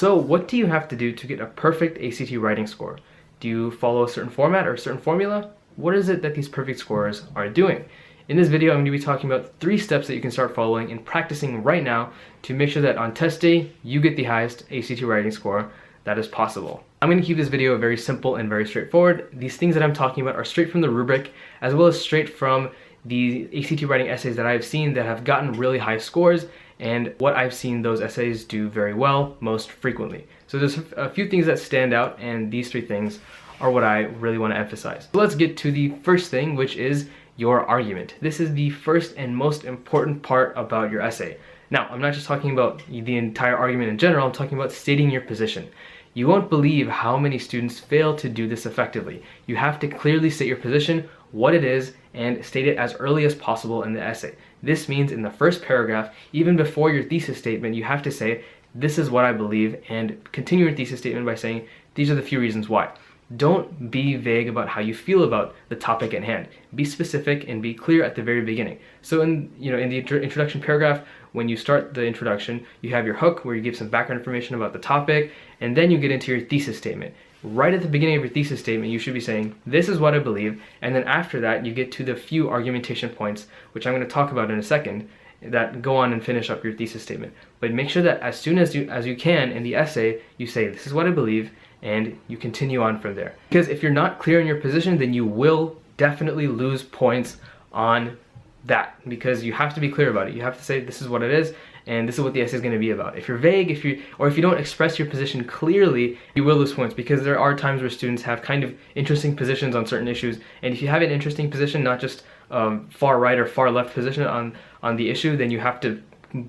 So what do you have to do to get a perfect ACT writing score? Do you follow a certain format or a certain formula? What is it that these perfect scores are doing? In this video, I'm going to be talking about 3 steps that you can start following and practicing right now to make sure that on test day, you get the highest ACT writing score that is possible. I'm going to keep this video very simple and very straightforward. These things that I'm talking about are straight from the rubric, as well as straight from the ACT writing essays that I've seen that have gotten really high scores, and what I've seen those essays do very well most frequently. So there's a few things that stand out, and these 3 things are what I really want to emphasize. So let's get to the first thing, which is your argument. This is the first and most important part about your essay. Now, I'm not just talking about the entire argument in general, I'm talking about stating your position. You won't believe how many students fail to do this effectively. You have to clearly state your position, what it is, and state it as early as possible in the essay. This means in the first paragraph, even before your thesis statement, you have to say, this is what I believe, and continue your thesis statement by saying, these are the few reasons why. Don't be vague about how you feel about the topic at hand. Be specific and be clear at the very beginning. So in the introduction paragraph, when you start the introduction, you have your hook where you give some background information about the topic, and then you get into your thesis statement. Right at the beginning of your thesis statement, you should be saying, this is what I believe, and then after that, you get to the few argumentation points, which I'm going to talk about in a second, that go on and finish up your thesis statement. But make sure that as soon as you can in the essay, you say, this is what I believe, and you continue on from there. Because if you're not clear in your position, then you will definitely lose points on that, because you have to be clear about it. You have to say, this is what it is, and this is what the essay is going to be about. If you're vague, if you don't express your position clearly, you will lose points, because there are times where students have kind of interesting positions on certain issues, and if you have an interesting position, not just far right or far left position on the issue, then you have to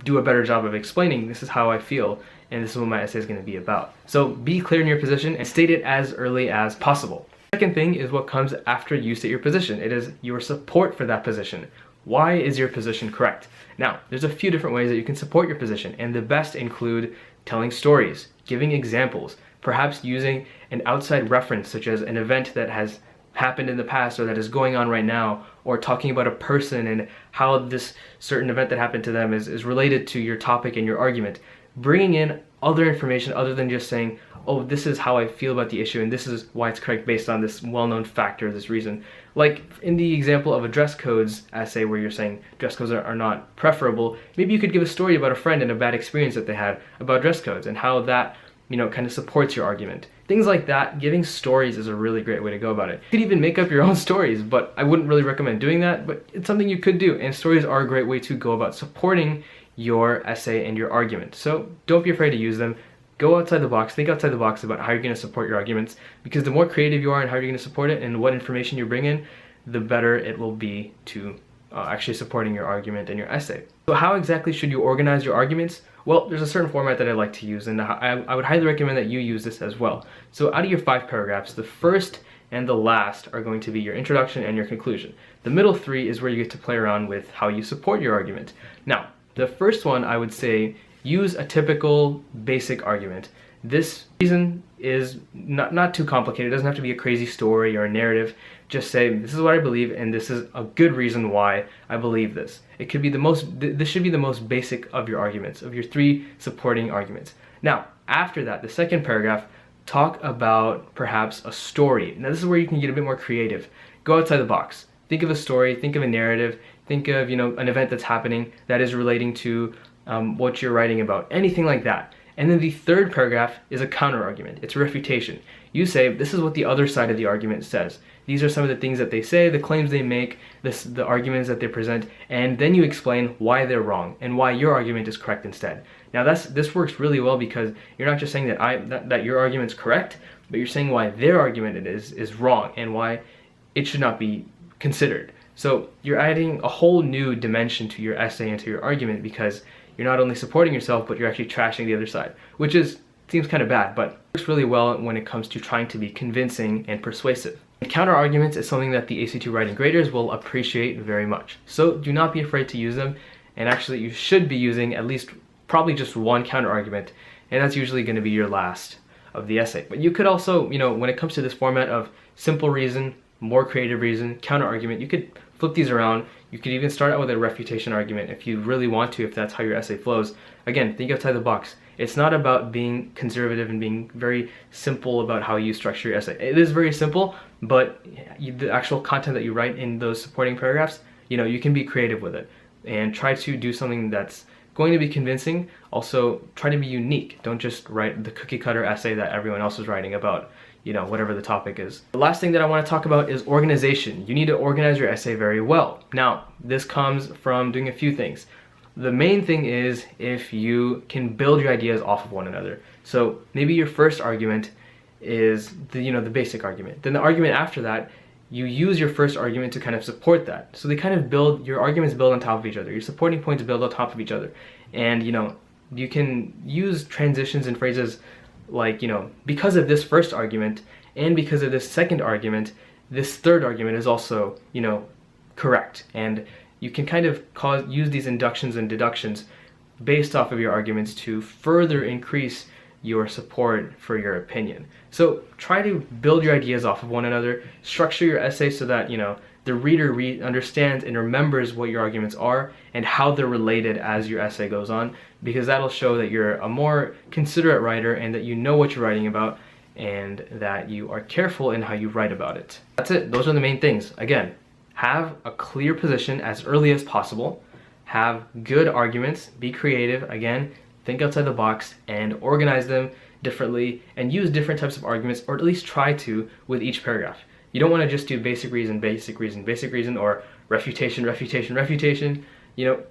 do a better job of explaining, this is how I feel, and this is what my essay is going to be about. So be clear in your position and state it as early as possible. Second thing is what comes after you state your position. It is your support for that position. Why is your position correct? Now, there's a few different ways that you can support your position, and the best include telling stories, giving examples, perhaps using an outside reference such as an event that has happened in the past or that is going on right now, or talking about a person and how this certain event that happened to them is related to your topic and your argument. Bringing in other information other than just saying, oh, this is how I feel about the issue and this is why it's correct based on this well-known factor, this reason. Like in the example of a dress codes essay where you're saying dress codes are not preferable, maybe you could give a story about a friend and a bad experience that they had about dress codes and how that, kind of supports your argument. Things like that, giving stories is a really great way to go about it. You could even make up your own stories, but I wouldn't really recommend doing that, but it's something you could do, and stories are a great way to go about supporting your essay and your argument. So don't be afraid to use them. Go outside the box, think outside the box about how you're going to support your arguments, because the more creative you are in how you're going to support it and what information you bring in, the better it will be to actually supporting your argument and your essay. So how exactly should you organize your arguments? Well, there's a certain format that I like to use, and I would highly recommend that you use this as well. So out of your 5 paragraphs, the first and the last are going to be your introduction and your conclusion. The middle 3 is where you get to play around with how you support your argument. Now, the first one, I would say, use a typical basic argument. This reason is not too complicated. It doesn't have to be a crazy story or a narrative. Just say, this is what I believe, and this is a good reason why I believe this. It could be this should be the most basic of your arguments, of your 3 supporting arguments. Now, after that, the second paragraph, talk about perhaps a story. Now, this is where you can get a bit more creative. Go outside the box. Think of a story, think of a narrative, think of, an event that's happening that is relating to what you're writing about, anything like that. And then the third paragraph is a counter-argument. It's a refutation. You say, this is what the other side of the argument says. These are some of the things that they say, the claims they make, the arguments that they present, and then you explain why they're wrong and why your argument is correct instead. Now this works really well because you're not just saying that your argument's correct, but you're saying why their argument is wrong and why it should not be considered. So you're adding a whole new dimension to your essay and to your argument, because you're not only supporting yourself, but you're actually trashing the other side, which seems kind of bad, but works really well when it comes to trying to be convincing and persuasive. Counter arguments is something that the ACT writing graders will appreciate very much. So do not be afraid to use them, and actually you should be using at least probably just one counter argument, and that's usually going to be your last of the essay. But you could also, when it comes to this format of simple reason, more creative reason, counter argument, you could flip these around. You could even start out with a refutation argument if you really want to, if that's how your essay flows. Again, think outside the box. It's not about being conservative and being very simple about how you structure your essay. It is very simple, but the actual content that you write in those supporting paragraphs, you can be creative with it and try to do something that's going to be convincing. Also, try to be unique. Don't just write the cookie cutter essay that everyone else is writing about, whatever the topic is. The last thing that I want to talk about is organization. You need to organize your essay very well. Now, this comes from doing a few things. The main thing is if you can build your ideas off of one another. So maybe your first argument is the basic argument. Then the argument after that, you use your first argument to kind of support that. So they kind of build, your arguments build on top of each other. Your supporting points build on top of each other. And you can use transitions and phrases like, because of this first argument and because of this second argument, this third argument is also, correct. And you can kind of use these inductions and deductions based off of your arguments to further increase your support for your opinion. So try to build your ideas off of one another, structure your essay so that the reader understands and remembers what your arguments are and how they're related as your essay goes on, because that'll show that you're a more considerate writer and that you know what you're writing about and that you are careful in how you write about it. That's it. Those are the main things. Again, have a clear position as early as possible, have good arguments, be creative, again, think outside the box and organize them differently and use different types of arguments, or at least try to, with each paragraph. You don't want to just do basic reason, basic reason, basic reason, or refutation, refutation, refutation.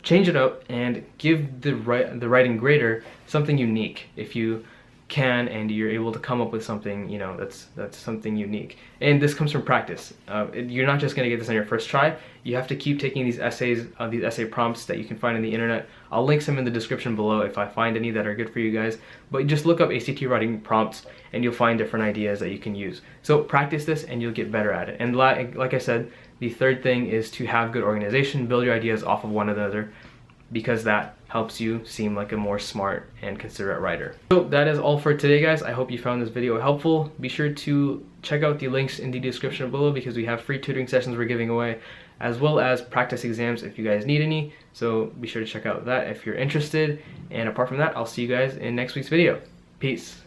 Change it up and give the writing grader something unique if you can, and you're able to come up with something that's something unique. And this comes from practice. You're not just going to get this on your first try. You have to keep taking these essays, these essay prompts that you can find on the internet. I'll link some in the description below if I find any that are good for you guys, but just look up ACT writing prompts and you'll find different ideas that you can use. So practice this and you'll get better at it. And like I said, the third thing is to have good organization, build your ideas off of one another, because that helps you seem like a more smart and considerate writer. So that is all for today, guys. I hope you found this video helpful. Be sure to check out the links in the description below because we have free tutoring sessions we're giving away, as well as practice exams if you guys need any. So be sure to check out that if you're interested. And apart from that, I'll see you guys in next week's video. Peace.